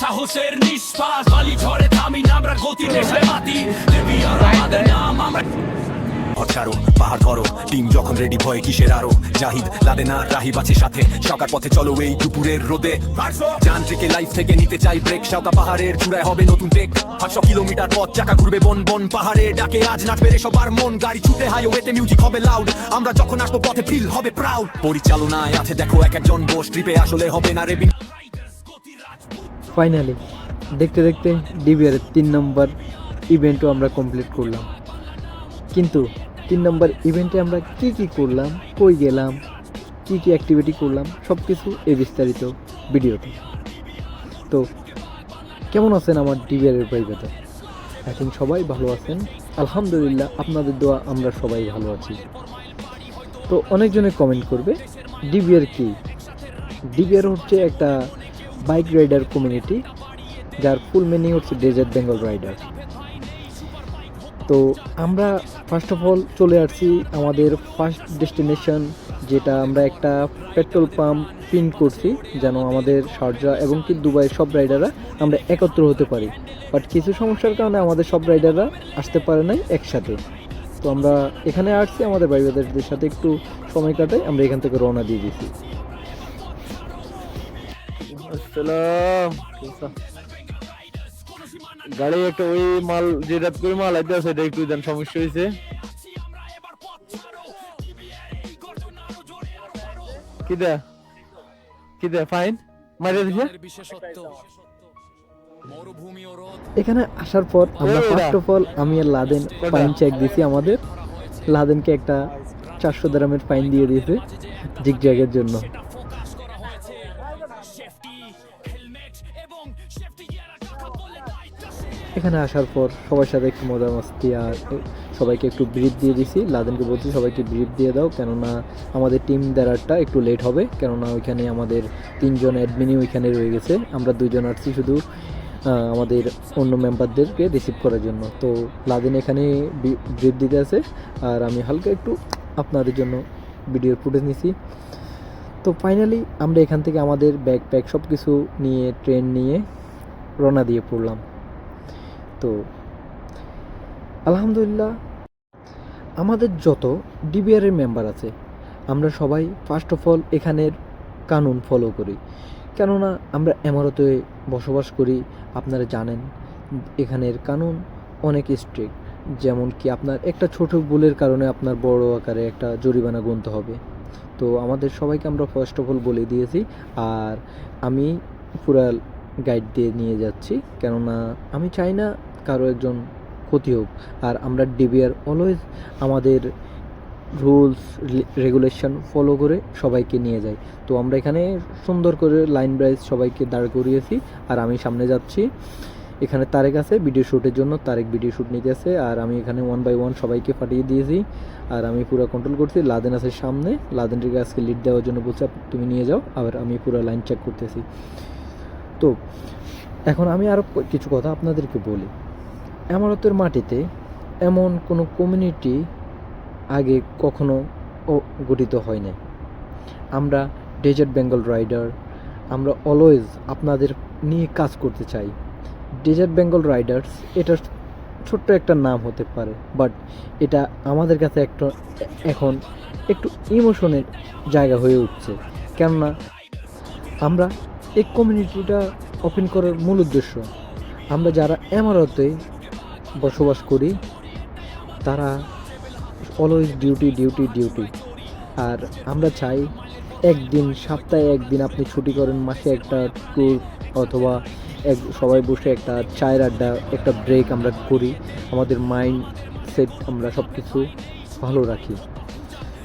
সাহসের নিঃশ্বাস বালি ঝড়ে থামি না আমরা গতি নেশায় মাতি দেবী আর আমাদের নাম আমরা ছাড়ো পাহাড় ধরো টিম যখন রেডি ভয় কিসের আরো জাহিদ লাদেনা রাহিব আছে সাথে সকার পথে চলো এই দুপুরের রোদে যান্ত্রিকে লাইফ থেকে নিতে চাই ব্রেক শাওকা পাহাড়ের চূড়ায় হবে নতুন টেক 500 কিলোমিটার পথ চাকা ঘুরবে বন বন পাহাড়ে ডাকে আজ নাচবে রে সবার মন গাড়ি ছুটে হাইওয়েতে মিউজিক হবে লাউড আমরা যখন আসবো পথে ফিল হবে প্রাউড পরিচালনায় আছে দেখো এক একজন বস ট্রিপে আসলে হবে না রে ফাইনালি দেখতে দেখতে ডিবিআর 3 নম্বর ইভেন্টও আমরা কমপ্লিট করলাম। কিন্তু 3 নম্বর ইভেন্টে আমরা কি কি করলাম, কই গেলাম, কি কি অ্যাক্টিভিটি করলাম সব কিছু এই বিস্তারিত ভিডিওতে। তো কেমন আছেন আমার ডিবিআরের ভাইবেতে? আই থিঙ্ক সবাই ভালো আছেন, আলহামদুলিল্লাহ। আপনাদের দোয়া আমরা সবাই ভালো আছি। তো অনেকজনে কমেন্ট করবে ডিবিআর কি? ডিবিআর হচ্ছে একটা বাইক রাইডার কমিউনিটি, যার ফুল মিনিং হচ্ছে ডেজার্ট বেঙ্গল রাইডার। তো আমরা ফার্স্ট অফ অল চলে আসছি আমাদের ফার্স্ট ডেস্টিনেশন, যেটা আমরা একটা পেট্রোল পাম্প পিন করছি যেন আমাদের শারজা এবং কি দুবাইয়ের সব রাইডাররা আমরা একত্র হতে পারি। বাট কিছু সমস্যার কারণে আমাদের সব রাইডাররা আসতে পারে নাই একসাথে। তো আমরা এখানে আসছি আমাদের ভাইদের সাথে একটু সময় কাটাই, আমরা এখান থেকে রওনা দিয়ে দিয়েছি। আসসালাম, গাড়ি একটা ওই মাল যেটা করে মাল আইতে আছে এটা একটু দেন, সমস্যা হয়েছে। কিদা ফাইন মারিয়ে দিছে। এখানে আসার পর আমরা ফার্স্ট অফ অল আমি আর লাদেন ফাইন চেক দিছি। আমাদের লাদেনকে একটা 400 দিরহামের ফাইন দিয়ে দিয়েছে জিগজ্যাগের জন্য। এখানে আসার পর সবার সাথে একটু মজা মাস্তি আর সবাইকে একটু ব্রিফ দিয়ে দিছি। লাদেনকে বলছি সবাইকে ব্রিফ দিয়ে দাও, কেননা আমাদের টিম দেওয়ারটা একটু লেট হবে, কেননা ওইখানে আমাদের 3 জন অ্যাডমিনই ওইখানে রয়ে গেছে। আমরা 2 জন আসছি শুধু আমাদের অন্য মেম্বারদেরকে রিসিভ করার জন্য। তো লাদেন এখানে ব্রিফ দিতে আছে আর আমি হালকা একটু আপনাদের জন্য ভিডিওর ফুটেজ নিছি। তো ফাইনালি আমরা এখান থেকে আমাদের ব্যাকপ্যাক সব কিছু নিয়ে ট্রেন নিয়ে রওনা দিয়ে পড়লাম। তো আলহামদুলিল্লাহ আমাদের যত ডিবিআরের মেম্বার আছে আমরা সবাই ফার্স্ট অফ অল এখানের কানুন ফলো করি, কেননা আমরা এমারতে বসবাস করি। আপনারা জানেন এখানের কানুন অনেক স্ট্রিক্ট, যেমন কি আপনার একটা ছোট ভুলের কারণে আপনার বড় আকারে একটা জরিমানা গুনতে হবে। তো আমাদের সবাইকে আমরা ফার্স্ট অফ অল বলে দিয়েছি, আর আমি পুরা গাইড দিয়ে নিয়ে যাচ্ছি, কেননা আমি চাই না কারো একজন ক্ষতি হোক। আর আমরা ডিবিআর অলওয়েজ আমাদের রুলস রেগুলেশন ফলো করে সবাইকে নিয়ে যাই। তো আমরা এখানে সুন্দর করে লাইন ব্রাইজ সবাইকে দাঁড় করিয়েছি, আর আমি সামনে যাচ্ছি। এখানে তারেক আছে ভিডিও শ্যুটের জন্য, তারেক ভিডিও শ্যুট নিতে আছে, আর আমি এখানে 1 বাই 1 সবাইকে পাঠিয়ে দিয়েছি, আর আমি পুরো কন্ট্রোল করছি। লাদেন আছে সামনে, লাদেনকে আজকে লিড দেওয়ার জন্য বলছি তুমি নিয়ে যাও, আবার আমি পুরো লাইন চেক করতেছি। তো এখন আমি আরও কিছু কথা আপনাদেরকে বলি। এমারতের মাটিতে এমন কোনো কমিউনিটি আগে কখনো গঠিত হয় নাই। আমরা ডেজার্ট বেঙ্গল রাইডার, আমরা অলওয়েজ আপনাদের নিয়ে কাজ করতে চাই। ডেজার্ট বেঙ্গল রাইডার্স এটা ছোট্ট একটা নাম হতে পারে, বাট এটা আমাদের কাছে এখন একটু ইমোশনের জায়গা হয়ে উঠছে, কেননা আমরা এই কমিউনিটিটা ওপেন করার মূল উদ্দেশ্য, আমরা যারা এমারতে বসবাস করি তারা অলওয়েজ ডিউটি। আর আমরা চাই একদিন সপ্তাহে একদিন আপনি ছুটি করেন, মাসে একটা ট্যুর অথবা সবাই বসে একটা চায়ের আড্ডা, একটা ব্রেক আমরা করি, আমাদের মাইন্ড সেট আমরা সব কিছু ভালো রাখি।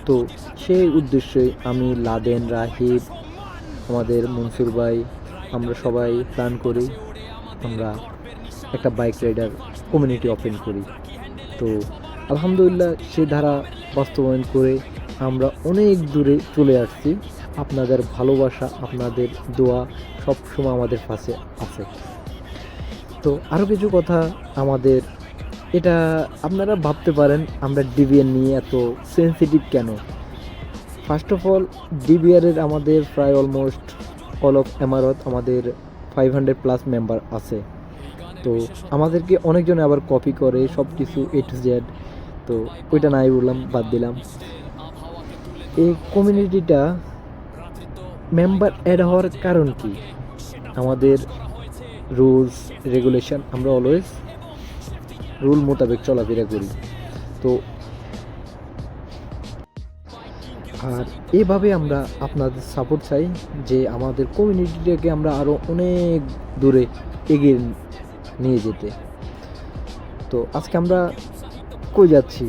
তো সেই উদ্দেশ্যে আমি, লাদেন, রাহিব, আমাদের মনসুর ভাই, আমরা সবাই প্ল্যান করি আমরা একটা বাইক রাইডার কমিউনিটি ওপেন করি। তো আলহামদুলিল্লাহ সে ধারা বাস্তবায়ন করে আমরা অনেক দূরে চলে আসছি। আপনাদের ভালোবাসা, আপনাদের দোয়া সবসময় আমাদের পাশে আছে। তো আরও কিছু কথা আমাদের, এটা আপনারা ভাবতে পারেন আমরা ডিবিআর নিয়ে এত সেন্সিটিভ কেন। ফার্স্ট অফ অল ডিবিআরের আমাদের প্রায় অলমোস্ট অল অফ এমারত আমাদের 500+ মেম্বার আছে। তো আমাদেরকে অনেকজনে আবার কপি করে সব কিছু A to Z, তো ওইটা নাই বললাম, বাদ দিলাম। এই কমিউনিটিটা মেম্বার অ্যাড হওয়ার কারণ কি? আমাদের রুলস রেগুলেশন, আমরা অলওয়েজ রুল মোতাবেক চলাফেরা করি। তো আর এভাবে আমরা আপনাদের সাপোর্ট চাই যে আমাদের কমিউনিটিটাকে আমরা আরও অনেক দূরে এগিয়ে নিয়ে যেতে। তো আজকে আমরা কই যাচ্ছি?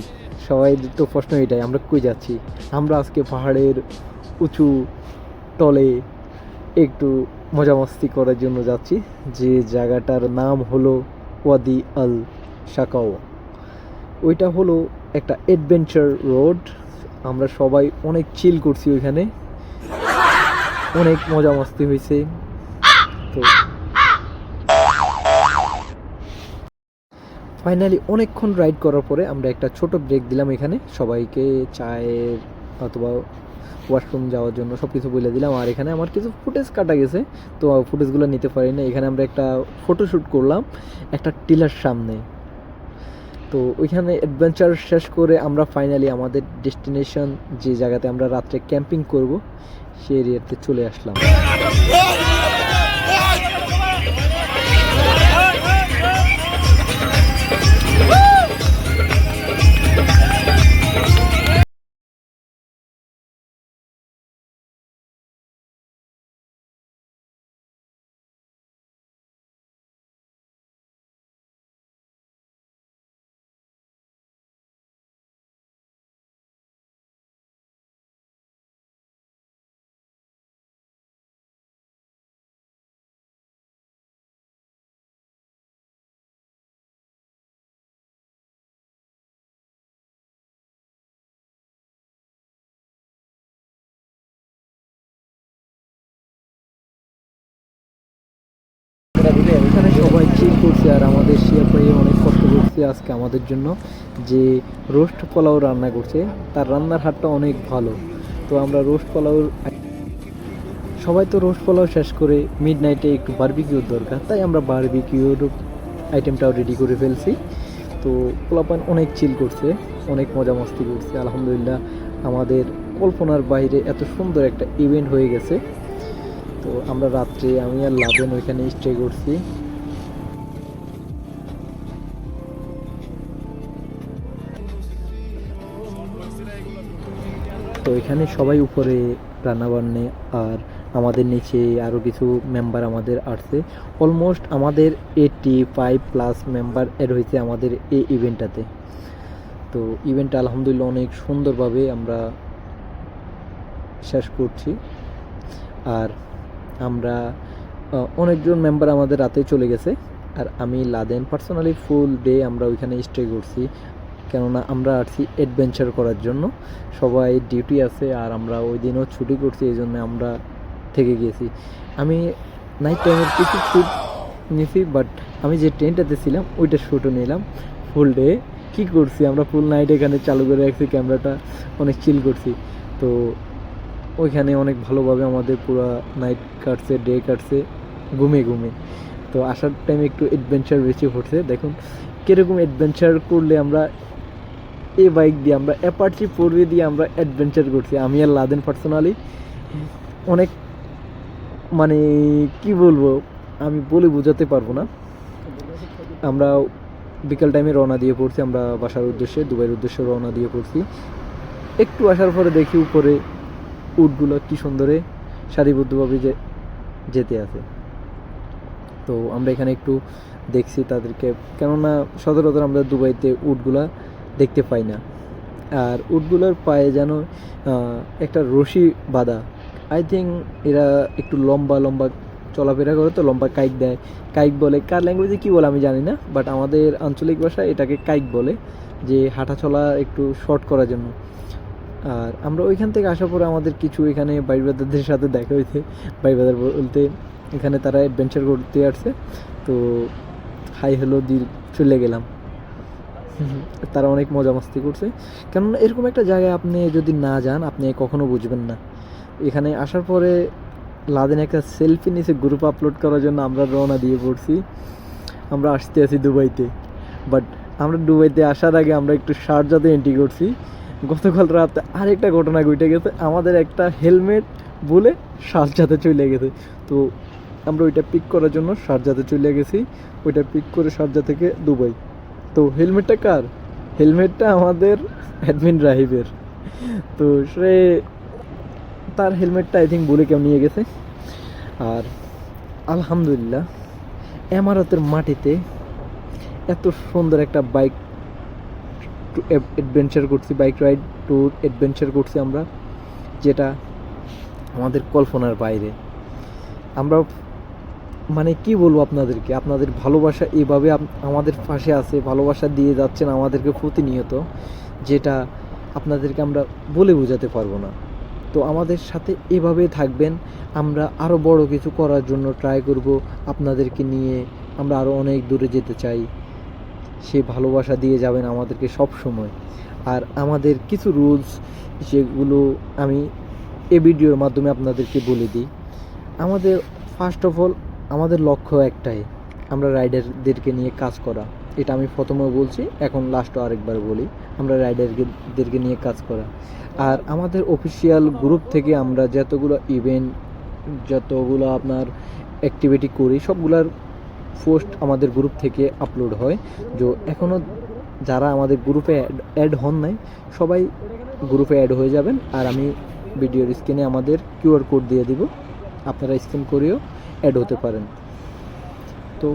সবাই তো প্রশ্ন এটাই, আমরা কই যাচ্ছি? আমরা আজকে পাহাড়ের উঁচু টলে একটু মজা মস্তি করার জন্য যাচ্ছি, যে জায়গাটার নাম হলো ওয়াদি আল শাকাও। ওইটা হলো একটা অ্যাডভেঞ্চার রোড। আমরা সবাই অনেক চিল করছি ওইখানে, অনেক মজা মস্তি হয়েছে। তো ফাইনালি অনেকক্ষণ রাইড করার পরে আমরা একটা ছোট ব্রেক দিলাম এখানে, সবাইকে চায়ের অথবা ওয়াশরুম যাওয়ার জন্য সব কিছু বলে দিলাম। আর এখানে আমার কিছু ফুটেজ কাটা গেছে, তো ফুটেজগুলো নিতে পারি না। এখানে আমরা একটা ফটোশ্যুট করলাম একটা টিলার সামনে। তো ওইখানে অ্যাডভেঞ্চার শেষ করে আমরা ফাইনালি আমাদের ডেস্টিনেশন, যে জায়গাতে আমরা রাত্রে ক্যাম্পিং করব, সেই এরিয়াতে চলে আসলাম। এখানে সবাই চিল করছে, আর আমাদের শেফ ভাই অনেক কষ্ট করছে আজকে আমাদের জন্য, যে রোস্ট পোলাও রান্না করছে। তার রান্নার হাতটা অনেক ভালো। তো আমরা রোস্ট পোলাও, সবাই তো রোস্ট পোলাও শেষ করে মিড নাইটে একটু বারবিকিউর দরকার, তাই আমরা বারবিকিউর আইটেমটাও রেডি করে ফেলছি। তো পোলাপান অনেক চিল করছে, অনেক মজা মস্তি করছে। আলহামদুলিল্লাহ আমাদের কল্পনার বাইরে এত সুন্দর একটা ইভেন্ট হয়ে গেছে। তো আমরা রাত্রে আমি আর লাদেন ওইখানে স্টে করছি। তো এখানে সবাই উপরে রান্নাবান্নে, আর আমাদের নিচে আরও কিছু মেম্বার আমাদের আসছে। অলমোস্ট আমাদের 85+ মেম্বার এড হয়েছে আমাদের এই ইভেন্টটাতে। তো ইভেন্টটা আলহামদুলিল্লাহ অনেক সুন্দরভাবে আমরা শেষ করছি। আর আমরা অনেকজন মেম্বার আমাদের রাতে চলে গেছে, আর আমি লাদেন পার্সোনালি ফুল ডে আমরা ওইখানে স্টে করছি, কেননা আমরা আসছি অ্যাডভেঞ্চার করার জন্য। সবাই ডিউটি আছে, আর আমরা ওই দিনও ছুটি করছি, এই জন্য আমরা থেকে গিয়েছি। আমি নাইট টাইমের কিছু শ্যুট নিয়েছি, বাট আমি যে ট্রেনটাতে ছিলাম ওইটা শ্যুটও নিলাম। ফুল ডে কী করছি আমরা, ফুল নাইট এখানে চালু করে রাখছি ক্যামেরাটা, অনেক চিল করছি। তো ওইখানে অনেক ভালোভাবে আমাদের পুরো নাইট কাটছে, ডে কাটছে ঘুমে ঘুমে। তো আসার টাইমে একটু অ্যাডভেঞ্চার বেশি হচ্ছে। দেখুন কীরকম অ্যাডভেঞ্চার করলে আমরা এই বাইক দিয়ে, আমরা অ্যাপাচি 4V দিয়ে আমরা অ্যাডভেঞ্চার করছি। আমি আর লাদেন পার্সোনালি অনেক, মানে কি বলবো, আমি বলে বোঝাতে পারবো না। আমরা বিকাল টাইমে রওনা দিয়ে পড়ছি, আমরা বাসার উদ্দেশ্যে, দুবাইয়ের উদ্দেশ্যে রওনা দিয়ে পড়ছি। একটু আসার পরে দেখি উপরে উটগুলো কী সুন্দরে সারিবদ্ধভাবে যেতে আছে। তো আমরা এখানে একটু দেখছি তাদেরকে, কেননা সচরাচর আমরা দুবাইতে উটগুলা দেখতে পাই না। আর উটগুলোর পায়ে যেন একটা রশি বাঁধা, আই থিঙ্ক এরা একটু লম্বা লম্বা চলাফেরা করে, তো লম্বা কাইক দেয়, কাইক বলে। কার ল্যাঙ্গুয়েজে কী বলে আমি জানি না, বাট আমাদের আঞ্চলিক ভাষায় এটাকে কাইক বলে, যে হাঁটা চলা একটু শর্ট করার জন্য। আর আমরা ওইখান থেকে আসার পরে আমাদের কিছু এখানে বাইবাদারদের সাথে দেখা হয়েছে। বাইবাদার বলতে এখানে তারা অ্যাডভেঞ্চার করতে আসছে, তো হাই হ্যালো দিয়ে চলে গেলাম। তারা অনেক মজা মাস্তি করছে, কেননা এরকম একটা জায়গায় আপনি যদি না যান আপনি কখনো বুঝবেন না। এখানে আসার পরে লাদেন একটা সেলফি নিচে গ্রুপ আপলোড করার জন্য আমরা রওনা দিয়ে পড়ছি। আমরা আসতে আছি দুবাইতে, বাট আমরা দুবাইতে আসার আগে আমরা একটু শারজাতে এন্ট্রি করছি। গতকাল রাতে আরেকটা ঘটনা ঘটে গেছে, আমাদের একটা হেলমেট বলে শারজাতে চলে গেছে। তো আমরা ওইটা পিক করার জন্য শারজাতে চলে গেছি, ওইটা পিক করে শারজা থেকে দুবাই। তো হেলমেটটা কার? হেলমেটটা আমাদের অ্যাডমিন রাহিবের। তো সে তার হেলমেটটা আই থিঙ্ক বলে কেউ নিয়ে গেছে। আর আলহামদুলিল্লাহ এমারতের মাটিতে এত সুন্দর একটা বাইক অ্যাডভেঞ্চার করছি, বাইক রাইড ট্যুর অ্যাডভেঞ্চার করছি আমরা, যেটা আমাদের কল্পনার বাইরে। আমরা মানে কি বলবো আপনাদেরকে, আপনাদের ভালোবাসা এভাবে আমাদের পাশে আছে, ভালোবাসা দিয়ে যাচ্ছেন আমাদেরকে প্রতিনিয়ত, যেটা আপনাদেরকে আমরা বলে বোঝাতে পারবো না। তো আমাদের সাথে এভাবেই থাকবেন, আমরা আরও বড় কিছু করার জন্য ট্রাই করব আপনাদেরকে নিয়ে। আমরা আরও অনেক দূরে যেতে চাই, সেই ভালোবাসা দিয়ে যাবেন আমাদেরকে সব সময়। আর আমাদের কিছু রুলস, যেগুলো আমি এই ভিডিওর মাধ্যমে আপনাদেরকে বলে দিই। আমাদের ফার্স্ট অফ অল আমাদের লক্ষ্য একটাই, আমরা রাইডারদেরকে নিয়ে কাজ করা। এটা আমি প্রথমেও বলছি, এখন লাস্টও আরেকবার বলি, আমরা রাইডারদেরকে নিয়ে কাজ করা। আর আমাদের অফিসিয়াল গ্রুপ থেকে আমরা যতগুলো ইভেন্ট, যতগুলো আপনার অ্যাক্টিভিটি করি, সবগুলার পোস্ট আমাদের গ্রুপ থেকে আপলোড হয়। যে এখনও যারা আমাদের গ্রুপে অ্যাড হন নাই, সবাই গ্রুপে অ্যাড হয়ে যাবেন। আর আমি ভিডিওর স্ক্রিনে আমাদের কিউআর কোড দিয়ে দিব, আপনারা স্ক্যান করেও অ্যাড হতে পারেন। তো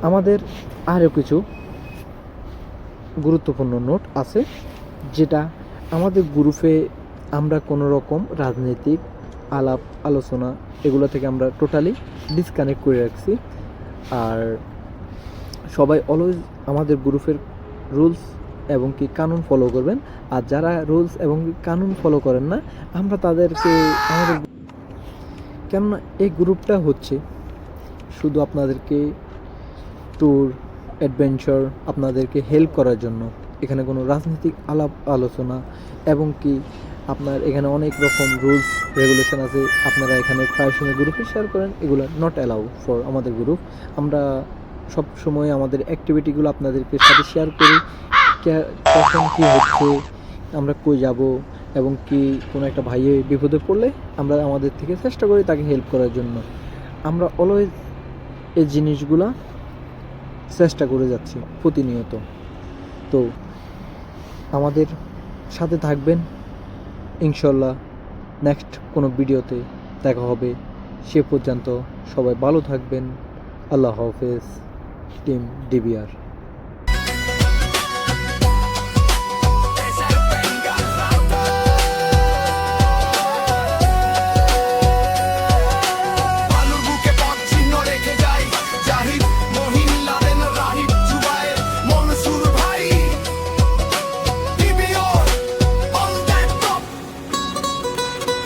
আমাদের আরও কিছু গুরুত্বপূর্ণ নোট আছে, যেটা আমাদের গ্রুপে আমরা কোনো রকম রাজনৈতিক আলাপ আলোচনা এগুলো থেকে আমরা টোটালি ডিসকানেক্ট করে রাখছি। আর সবাই অলওয়েজ আমাদের গ্রুপের রুলস এবং কি কানুন ফলো করবেন। আর যারা রুলস এবং কানুন ফলো করেন না, আমরা তাদেরকে আমাদের, কেননা এই গ্রুপটা হচ্ছে শুধু আপনাদেরকে ট্যুর অ্যাডভেঞ্চার, আপনাদেরকে হেল্প করার জন্য। এখানে কোনো রাজনৈতিক আলাপ আলোচনা এবং কি আপনার এখানে অনেক রকম রুলস রেগুলেশন আছে, আপনারা এখানে প্রায় সময় গ্রুপে শেয়ার করেন, এগুলো নট অ্যালাউ ফর আমাদের গ্রুপ। আমরা সব সময় আমাদের অ্যাক্টিভিটিগুলো আপনাদেরকে সাথে শেয়ার করি, কখন কী হচ্ছে, আমরা কই যাব, এবং কি কোনো একটা ভাইয়ে বিপদে পড়লে আমরা আমাদের থেকে চেষ্টা করি তাকে হেল্প করার জন্য। আমরা অলওয়েজ এই জিনিসগুলা চেষ্টা করে যাচ্ছি প্রতিনিয়ত। তো আমাদের সাথে থাকবেন, ইনশাল্লাহ নেক্সট কোনো ভিডিওতে দেখা হবে। সে পর্যন্ত সবাই ভালো থাকবেন। আল্লাহ হাফেজ, টিম ডিবিআর।